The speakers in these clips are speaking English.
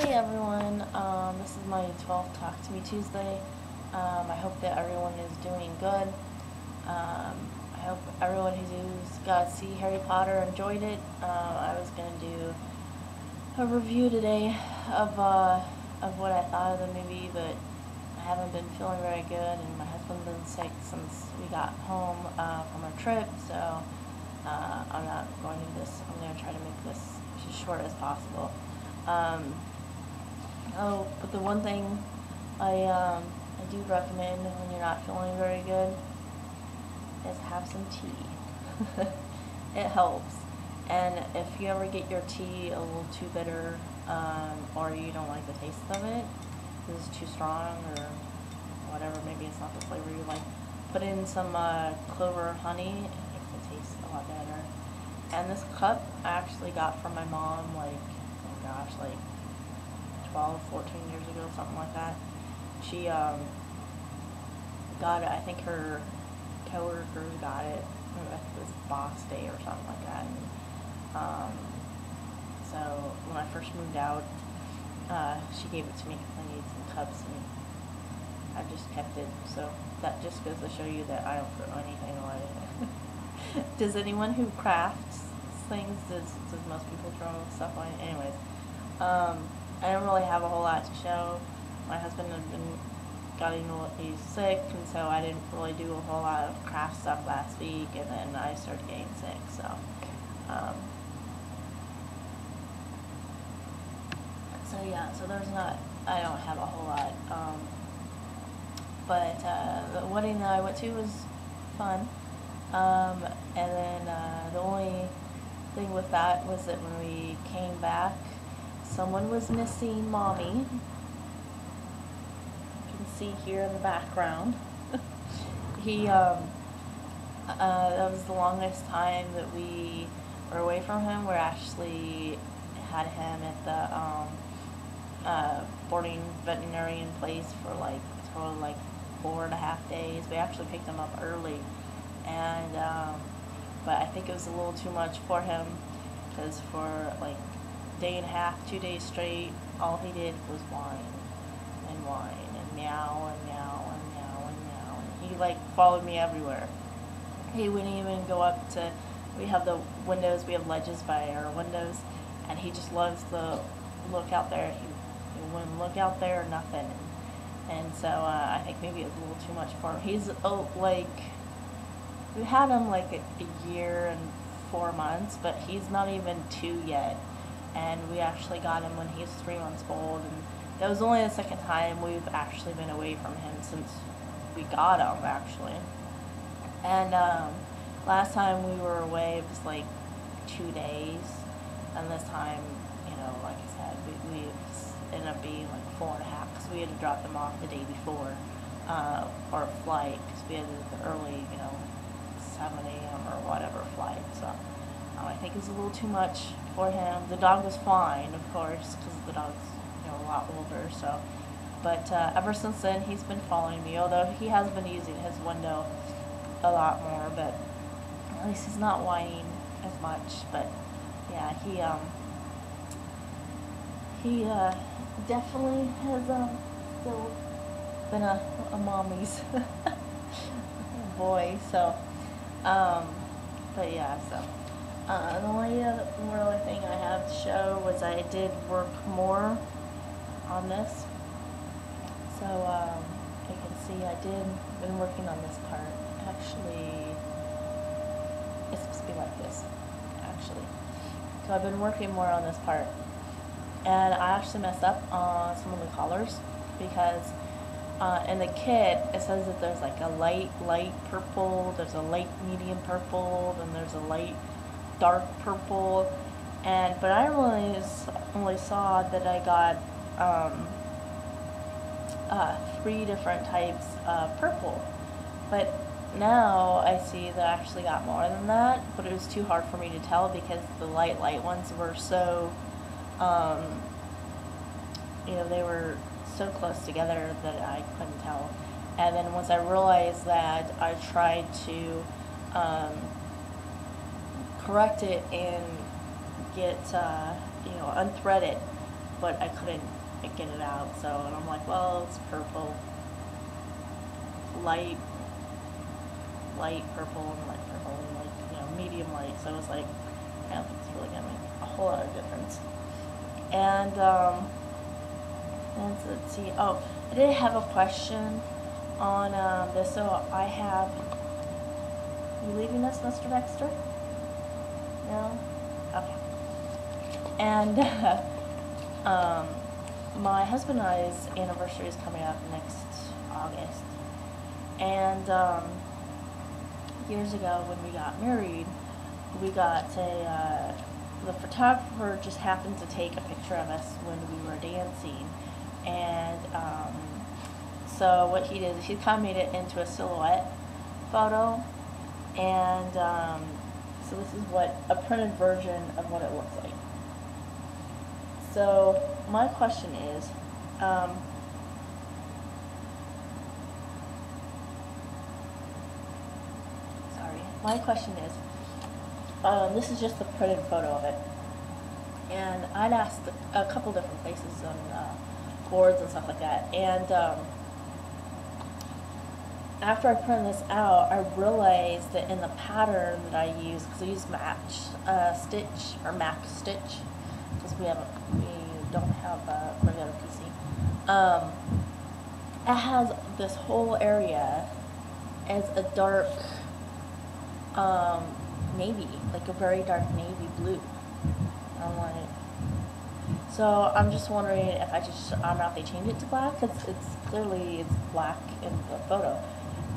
Hey everyone, this is my 12th Talk to Me Tuesday. I hope that everyone is doing good. I hope everyone who's got to see Harry Potter enjoyed it. I was going to do a review today of what I thought of the movie, but I haven't been feeling very good, and my husband's been sick since we got home from our trip, so I'm not going to do this. I'm going to try to make this as short as possible. But the one thing I do recommend when you're not feeling very good is have some tea. It helps. And if you ever get your tea a little too bitter, or you don't like the taste of it, because it's too strong or whatever, maybe it's not the flavor you like, put in some clover honey. It makes it taste a lot better. And this cup I actually got from my mom, like, oh gosh, like 12, 14 years ago, something like that. She got it, I think her coworkers got it, I think it was Boss Day or something like that. And, so when I first moved out, she gave it to me because I needed some cups, and I just kept it. So that just goes to show you that I don't throw anything away. Does anyone who crafts things, does most people throw stuff away? Anyways, I don't really have a whole lot to show. My husband had been he's sick, and so I didn't really do a whole lot of craft stuff last week, and then I started getting sick, so yeah, so I don't have a whole lot, but the wedding that I went to was fun, and then the only thing with that was that when we came back, someone was missing Mommy. You can see here in the background. That was the longest time that we were away from him. We actually had him at the boarding veterinarian place for like a total of like 4.5 days. We actually picked him up early, and but I think it was a little too much for him, because for like day and a half, 2 days straight, all he did was whine and meow and meow and meow and meow. And he like followed me everywhere. He wouldn't even go up to, we have the windows, we have ledges by our windows, and he just loves to look out there. He wouldn't look out there or nothing. And so I think maybe it was a little too much for him. He's like, we had him like a year and 4 months, but he's not even 2 yet. And we actually got him when he was 3 months old, and that was only the second time we've actually been away from him since we got him, actually. And last time we were away, it was like 2 days, and this time, you know, like I said, we ended up being like 4.5, because we had to drop them off the day before our flight, because we had the early, 7 a.m. or whatever flight. So I think it's a little too much for him. The dog was fine, of course, because the dog's a lot older. So, but ever since then, he's been following me. Although he has been using his window a lot more, but at least he's not whining as much. But yeah, he definitely has still been a mommy's boy. So, but yeah, so. The only really thing I have to show was I did work more on this. So you can see I been working on this part. Actually, it's supposed to be like this, actually. So I've been working more on this part. And I actually messed up on some of the colors, because in the kit it says that there's like a light purple, there's a light medium purple, then there's a light dark purple, but I only saw that I got 3 different types of purple, but now I see that I actually got more than that, but it was too hard for me to tell because the light ones were so they were so close together that I couldn't tell. And then once I realized that, I tried to correct it and get, unthread it but I couldn't get it out. So, and I'm like, well, it's purple, light purple, and light purple, and like, you know, medium light. So I was like, I don't think it's really gonna make a whole lot of difference. And let's see. Oh, I did have a question on this. So I have. You leaving us, Mr. Dexter? No? Okay. And my husband and I's anniversary is coming up next August. And years ago when we got married, we got the photographer just happened to take a picture of us when we were dancing. And so what he did is he kind of made it into a silhouette photo. And so this is what a printed version of what it looks like. So my question is, my question is, this is just the printed photo of it. And I'd asked a couple different places on boards and stuff like that. And after I printed this out, I realized that in the pattern that I use, because I use stitch or Mac stitch, because we don't have a regular PC. It has this whole area as a dark navy, like a very dark navy blue. I'm like, so I'm just wondering if I don't know if they changed it to black. It's clearly black in the photo.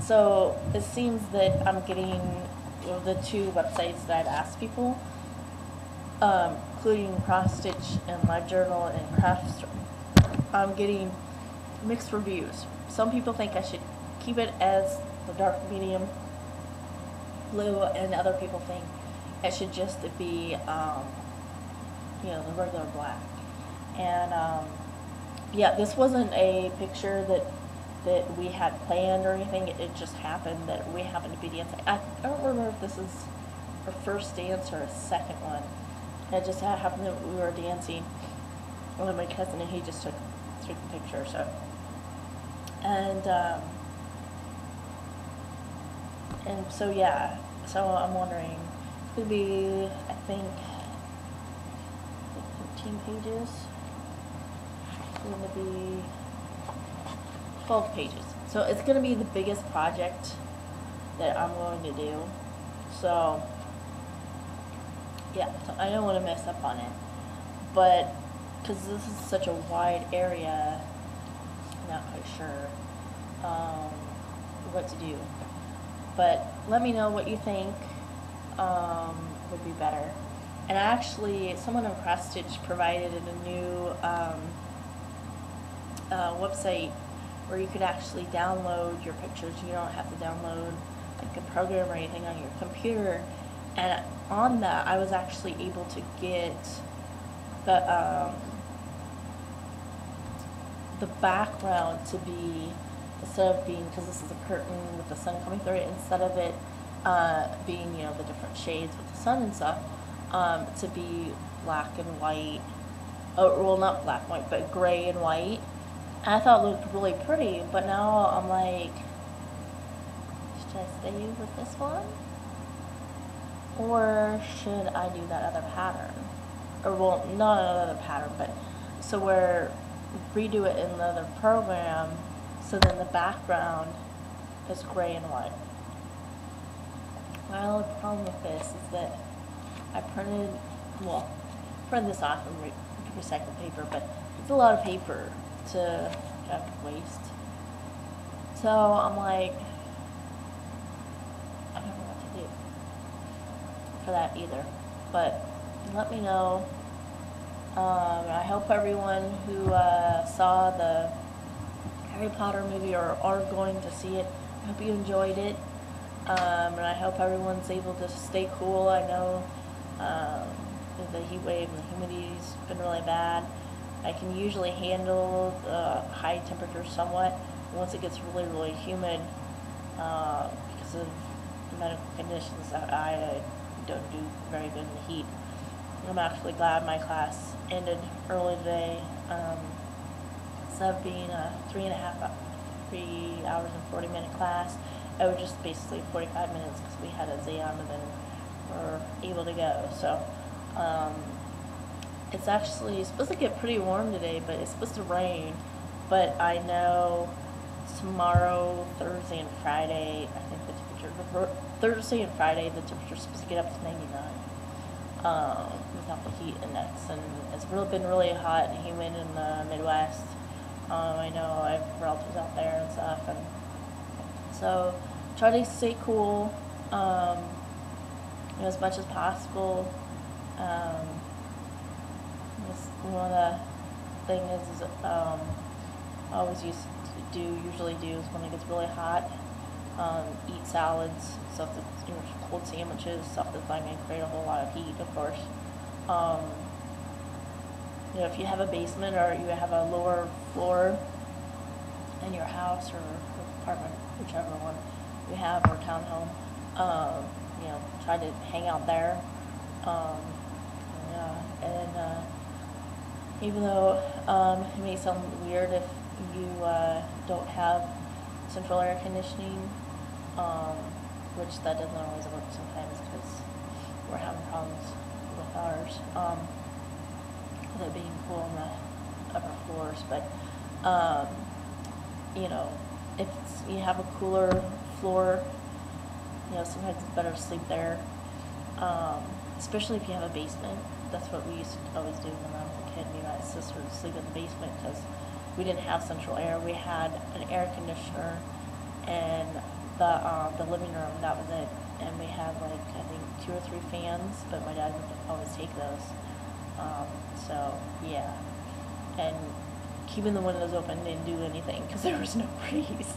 So it seems that I'm getting the two websites that I've asked people, including Cross Stitch and LiveJournal and Craft. I'm getting mixed reviews. Some people think I should keep it as the dark medium blue, and other people think it should just be, you know, the regular black. And yeah, this wasn't a picture that we had planned or anything. It just happened that we happened to be dancing. I don't remember if this is our first dance or a second one. It just happened that we were dancing with my cousin, and he just took the picture. So, and so yeah. So I'm wondering, it could be, I think, 15 pages. It's going to be 12 pages. So it's going to be the biggest project that I'm going to do. So yeah, so I don't want to mess up on it. But because this is such a wide area, I'm not quite sure what to do. But let me know what you think would be better. And actually, someone on Cross Stitch provided a new website where you could actually download your pictures. You don't have to download like a program or anything on your computer. And on that, I was actually able to get the background to be, instead of being, because this is a curtain with the sun coming through it, instead of it being, you know, the different shades with the sun and stuff, to be black and white. Oh, well, not black and white, but gray and white. And I thought it looked really pretty, but now I'm like, should I stay with this one? Or should I do that other pattern? Or, well, not another pattern, but so where redo it in the other program, so then the background is gray and white. My only problem with this is that I printed this off and recycled paper, but it's a lot of paper to waste. So I'm like, I don't know what to do for that either. But let me know. I hope everyone who saw the Harry Potter movie or are going to see it, I hope you enjoyed it. And I hope everyone's able to stay cool. I know the heat wave and the humidity's been really bad. I can usually handle the high temperatures somewhat. Once it gets really, really humid, because of medical conditions, I don't do very good in the heat. I'm actually glad my class ended early today. Instead of being a 3 hours and 40-minute class, it was just basically 45 minutes because we had a exam and then we're able to go. So it's actually supposed to get pretty warm today, but it's supposed to rain. But I know tomorrow, Thursday, and Friday, I think the temperature, Thursday and Friday, the temperature's supposed to get up to 99 without the heat index. And it's been really hot and humid in the Midwest. I know I have relatives out there and stuff, and so try to stay cool as much as possible. One of the things I always usually do is when it gets really hot, eat salads, stuff that's cold sandwiches, stuff that's not going to create a whole lot of heat, of course. If you have a basement or you have a lower floor in your house or apartment, whichever one you have, or townhome, try to hang out there. Even though it may sound weird if you don't have central air conditioning, which that doesn't always work sometimes because we're having problems with ours, with it being cool on the upper floors. But if you have a cooler floor, sometimes it's better to sleep there, especially if you have a basement. That's what we used to always do when I was a kid. Me and my sister would sleep in the basement because we didn't have central air. We had an air conditioner and the living room, that was it. And we had I think 2 or 3 fans, but my dad would always take those. So yeah, and keeping the windows open didn't do anything because there was no breeze.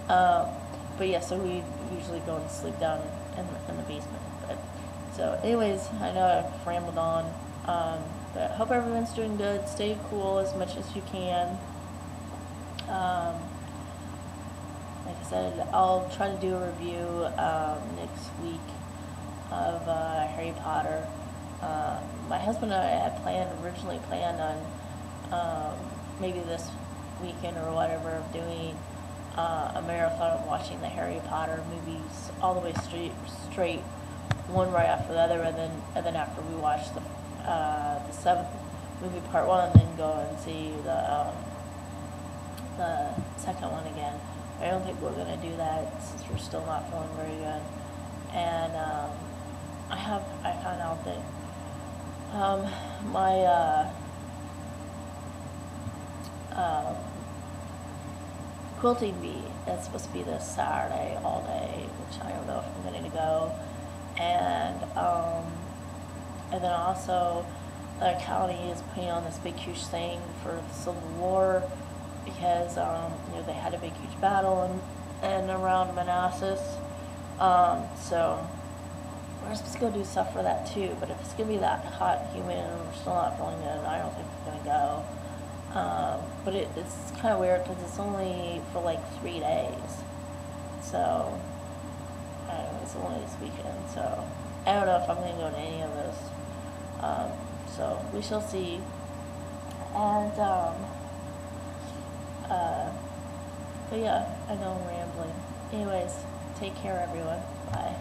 But yeah, so we usually go and sleep down in the basement. So anyways, I know I've rambled on, but I hope everyone's doing good. Stay cool as much as you can. Like I said, I'll try to do a review next week of Harry Potter. My husband and I had originally planned on maybe this weekend or whatever of doing a marathon of watching the Harry Potter movies all the way straight, one right after the other, and then after we watch the 7th movie, part 1, and then go and see the second one again. I don't think we're gonna do that since we're still not feeling very good. And I found out that my quilting bee is supposed to be this Saturday all day, which I don't know if I'm going to go. And then also the county is putting on this big huge thing for the Civil War because they had a big huge battle and around Manassas. So we're supposed to go do stuff for that too. But if it's gonna be that hot and humid and we're still not feeling good, I don't think we're gonna go. But it's kind of weird because it's only for 3 days. So it's only this weekend, so I don't know if I'm going to go to any of this. So we shall see. And but yeah, I know I'm rambling. Anyways, take care, everyone. Bye.